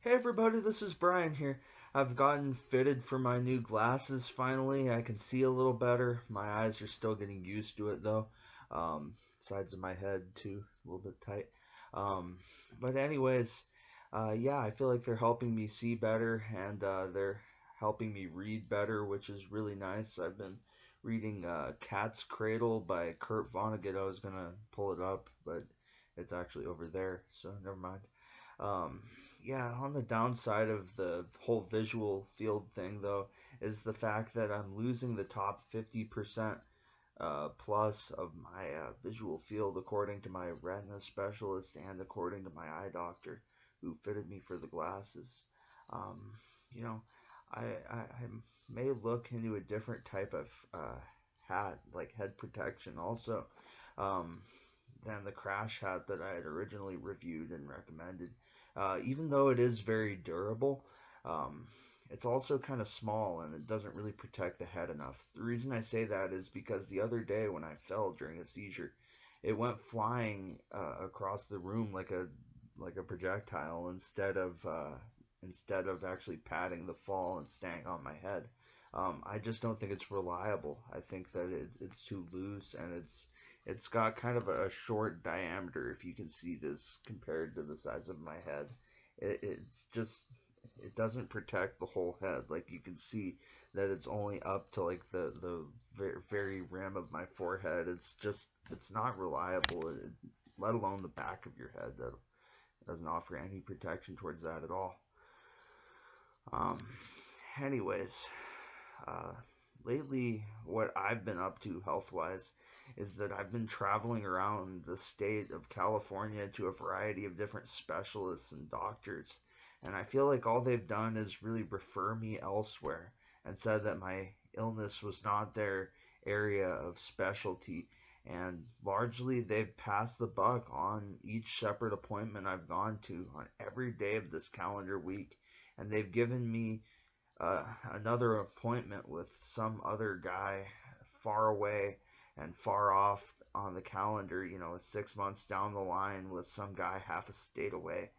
Hey everybody, this is Brian here. I've gotten fitted for my new glasses finally. I can see a little better. My eyes are still getting used to it though. Sides of my head too, a little bit tight. Um, but anyways, yeah, I feel like they're helping me see better and they're helping me read better, which is really nice. I've been reading Cat's Cradle by Kurt Vonnegut. I was gonna pull it up, but it's actually over there, so never mind. Um, yeah, on the downside of the whole visual field thing, though, is the fact that I'm losing the top 50% plus of my visual field, according to my retina specialist and according to my eye doctor who fitted me for the glasses. Um, you know, I may look into a different type of hat, like head protection, also. Um, than the crash hat that I had originally reviewed and recommended. Even though it is very durable, um, it's also kind of small and it doesn't really protect the head enough. The reason I say that is because the other day when I fell during a seizure, it went flying across the room like a projectile instead of actually padding the fall and staying on my head. I just don't think it's reliable. I think that it's too loose and it's got kind of a short diameter, if you can see this compared to the size of my head. It's just, it doesn't protect the whole head. Like you can see that it's only up to like the very rim of my forehead. It's just, it's not reliable, let alone the back of your head. That doesn't offer any protection towards that at all. Um, anyways, uh, lately, what I've been up to health wise is that I've been traveling around the state of California to a variety of different specialists and doctors. And I feel like all they've done is really refer me elsewhere and said that my illness was not their area of specialty. And largely, they've passed the buck on each separate appointment I've gone to on every day of this calendar week. And they've given me another appointment with some other guy far away and far off on the calendar, 6 months down the line with some guy half a state away.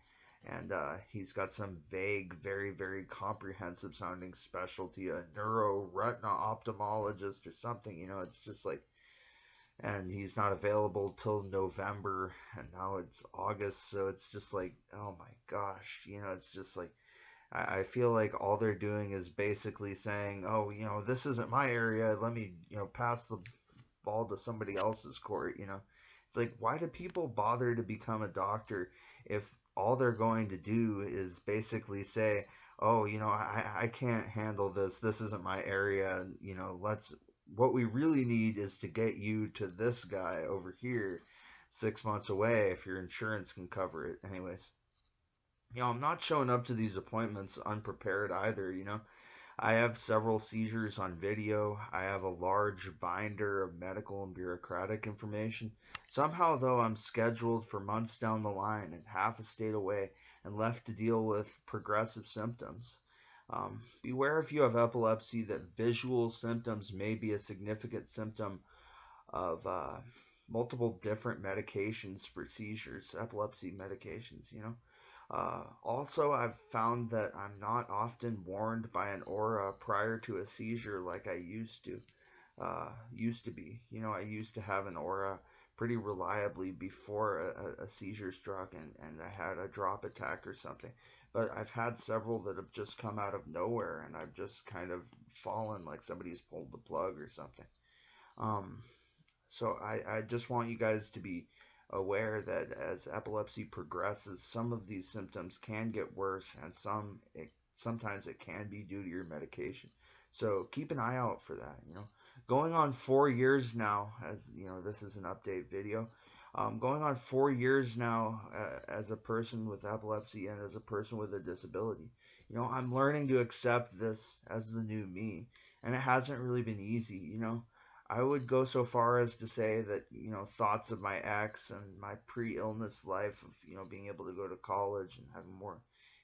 And he's got some vague, very, very comprehensive sounding specialty, a neuro retina ophthalmologist or something. It's just like, and he's not available till November, and now it's August, so it's just like, oh my gosh, it's just like, I feel like all they're doing is basically saying, "Oh, this isn't my area. Let me, pass the ball to somebody else's court." It's like, why do people bother to become a doctor if all they're going to do is basically say, "Oh, I can't handle this. This isn't my area. Let's. What we really need is to get you to this guy over here, 6 months away, if your insurance can cover it." Anyways, I'm not showing up to these appointments unprepared either. I have several seizures on video. I have a large binder of medical and bureaucratic information. Somehow, though, I'm scheduled for months down the line and half a state away and left to deal with progressive symptoms. Beware if you have epilepsy that visual symptoms may be a significant symptom of multiple different medications for seizures, epilepsy medications. Also, I've found that I'm not often warned by an aura prior to a seizure like I used to be. I used to have an aura pretty reliably before a seizure struck and I had a drop attack or something. But I've had several that have just come out of nowhere and I've just kind of fallen like somebody's pulled the plug or something. Um, so I just want you guys to be aware that as epilepsy progresses, some of these symptoms can get worse, and sometimes it can be due to your medication. So keep an eye out for that. Going on 4 years now, as this is an update video. Going on 4 years now as a person with epilepsy and as a person with a disability. I'm learning to accept this as the new me, and it hasn't really been easy. I would go so far as to say that, thoughts of my ex and my pre-illness life of, being able to go to college and having more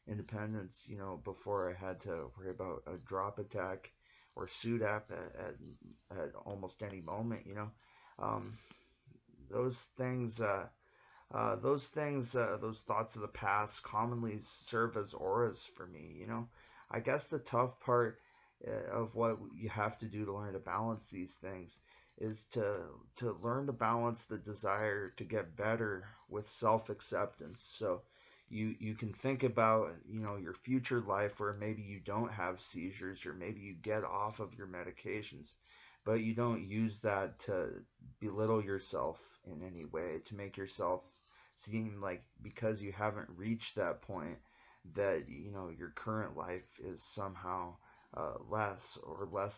independence, before I had to worry about a drop attack or SUDAP at almost any moment, um, those things Those things, those thoughts of the past commonly serve as auras for me, you know. I guess the tough part of what you have to do to learn to balance these things is to learn to balance the desire to get better with self-acceptance. So you can think about, you know, your future life where maybe you don't have seizures or maybe you get off of your medications, but you don't use that to belittle yourself in any way, to make yourself seem like because you haven't reached that point that, you know, your current life is somehow less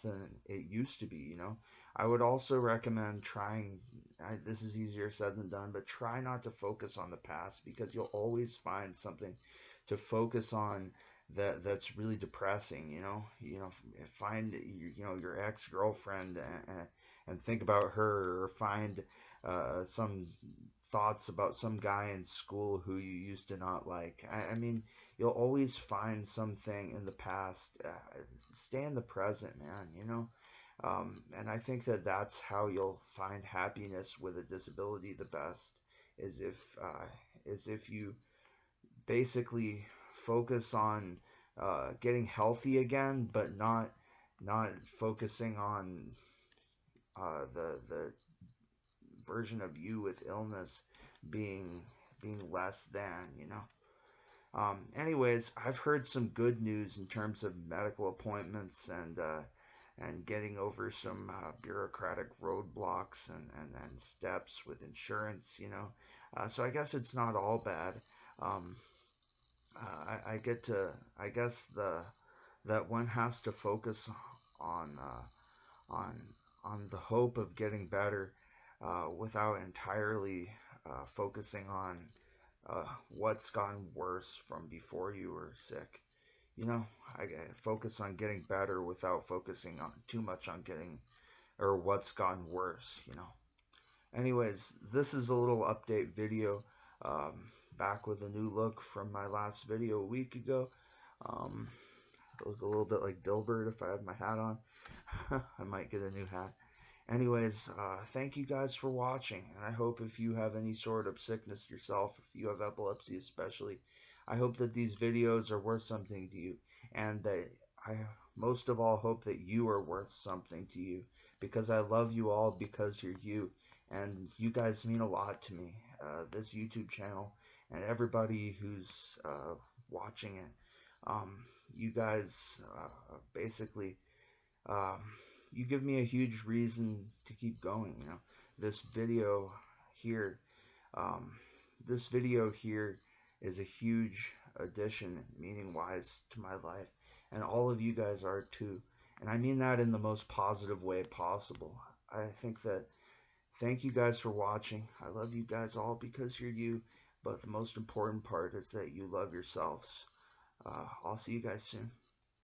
than it used to be, you know. I would also recommend trying, this is easier said than done, but try not to focus on the past, because you'll always find something to focus on that's really depressing, you know. Find, you know, your ex-girlfriend, and think about her, or find some thoughts about some guy in school who you used to not like. I mean, you'll always find something in the past. Stay in the present, man, you know? And I think that that's how you'll find happiness with a disability the best, is if you basically focus on getting healthy again, but not focusing on the version of you with illness being less than, you know. Anyways, I've heard some good news in terms of medical appointments and getting over some bureaucratic roadblocks and steps with insurance, you know. So I guess it's not all bad. Um, I guess that one has to focus on on the hope of getting better, without entirely focusing on what's gotten worse from before you were sick. You know, I focus on getting better without focusing on too much on getting or what's gotten worse. You know. Anyways, this is a little update video. Back with a new look from my last video a week ago. Um, I look a little bit like Dilbert if I had my hat on. I might get a new hat. Anyways, thank you guys for watching, and I hope if you have any sort of sickness yourself, if you have epilepsy especially, I hope that these videos are worth something to you, and that I most of all hope that you are worth something to you, because I love you all because you're you, and you guys mean a lot to me, this YouTube channel, and everybody who's watching it. You guys basically um, you give me a huge reason to keep going. You know, this video here, um, this video here is a huge addition, meaning wise, to my life, and all of you guys are too. And I mean that in the most positive way possible. I think that thank you guys for watching. I love you guys all because you're you, but the most important part is that you love yourselves. I'll see you guys soon.